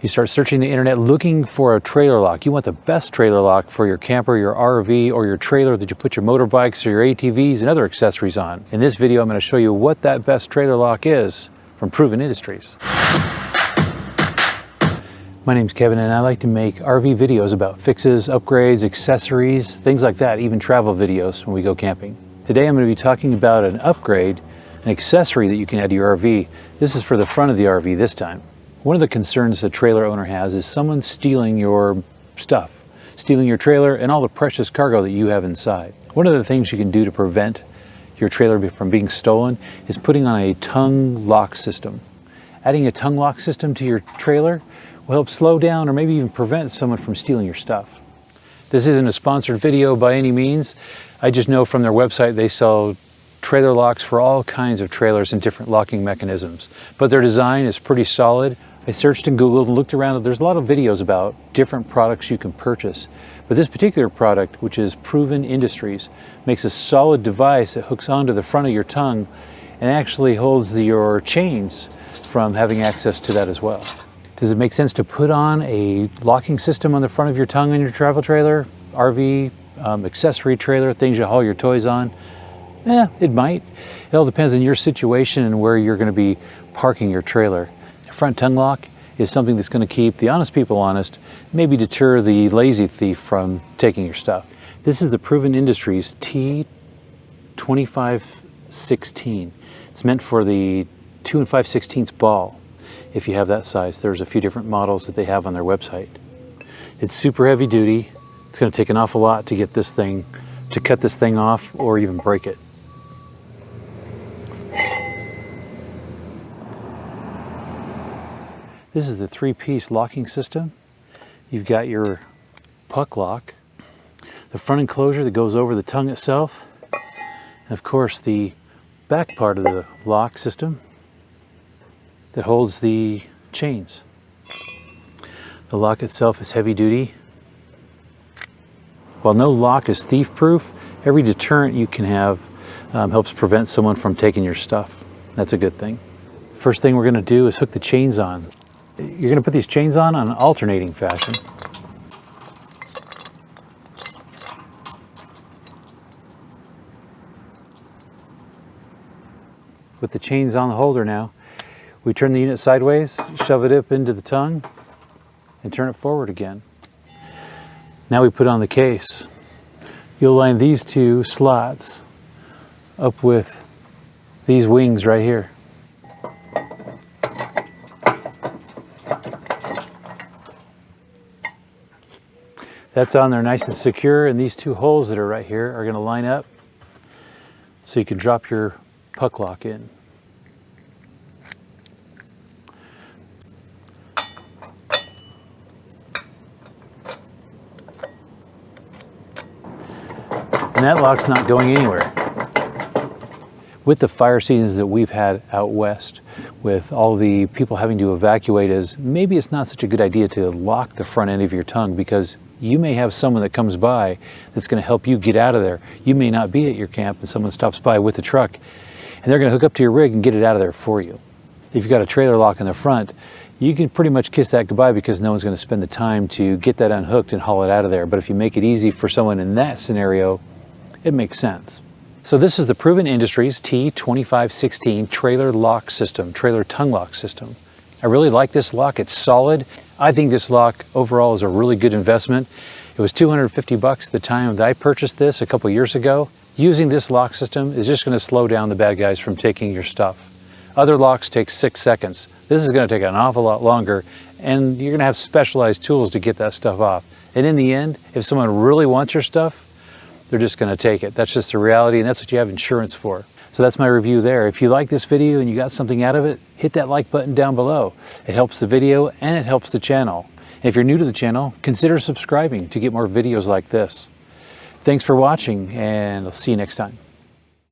You start searching the internet looking for a trailer lock. You want the best trailer lock for your camper, your RV, or your trailer that you put your motorbikes or your ATVs and other accessories on. In this video, I'm going to show you what that best trailer lock is from Proven Industries. My name's Kevin and I like to make RV videos about fixes, upgrades, accessories, things like that, even travel videos when we go camping. Today I'm going to be talking about an upgrade, an accessory that you can add to your RV. This is for the front of the RV this time. One of the concerns a trailer owner has is someone stealing your stuff, stealing your trailer and all the precious cargo that you have inside. One of the things you can do to prevent your trailer from being stolen is putting on a tongue lock system. Adding a tongue lock system to your trailer will help slow down or maybe even prevent someone from stealing your stuff. This isn't a sponsored video by any means. I just know from their website they sell trailer locks for all kinds of trailers and different locking mechanisms. But their design is pretty solid. I searched and Googled and looked around. There's a lot of videos about different products you can purchase. But this particular product, which is Proven Industries, makes a solid device that hooks onto the front of your tongue and actually holds your chains from having access to that as well. Does it make sense to put on a locking system on the front of your tongue on your travel trailer, RV, accessory trailer, things you haul your toys on? It might. It all depends on your situation and where you're going to be parking your trailer. A front tongue lock is something that's going to keep the honest people honest, maybe deter the lazy thief from taking your stuff. This is the Proven Industries T2516. It's meant for the 2 5/16 ball. If you have that size, there's a few different models that they have on their website. It's super heavy duty. It's going to take an awful lot to get this thing, to cut this thing off or even break it. This is the 3-piece locking system. You've got your puck lock, the front enclosure that goes over the tongue itself, and of course the back part of the lock system that holds the chains. The lock itself is heavy duty. While no lock is thief proof, every deterrent you can have helps prevent someone from taking your stuff. That's a good thing. First thing we're going to do is hook the chains on. You're going to put these chains on an alternating fashion. With the chains on the holder now, we turn the unit sideways, shove it up into the tongue, and turn it forward again. Now we put on the case. You'll line these two slots up with these wings right here. That's on there nice and secure, and these two holes that are right here are going to line up so you can drop your puck lock in. And that lock's not going anywhere. With the fire seasons that we've had out west, with all the people having to evacuate, maybe it's not such a good idea to lock the front end of your tongue, because you may have someone that comes by that's going to help you get out of there. You may not be at your camp and someone stops by with a truck and they're going to hook up to your rig and get it out of there for you. If you've got a trailer lock in the front, you can pretty much kiss that goodbye, because no one's going to spend the time to get that unhooked and haul it out of there. But if you make it easy for someone in that scenario, it makes sense. So this is the Proven Industries T2516 trailer lock system, trailer tongue lock system. I really like this lock. It's solid. I think this lock overall is a really good investment. It was $250 the time that I purchased this a couple years ago. Using this lock system is just going to slow down the bad guys from taking your stuff. Other locks take 6 seconds. This is going to take an awful lot longer, and you're going to have specialized tools to get that stuff off. And in the end, if someone really wants your stuff, they're just going to take it. That's just the reality, and that's what you have insurance for. So that's my review there. If you like this video and you got something out of it, hit that like button down below. It helps the video and it helps the channel. And if you're new to the channel, consider subscribing to get more videos like this. Thanks for watching, and I'll see you next time.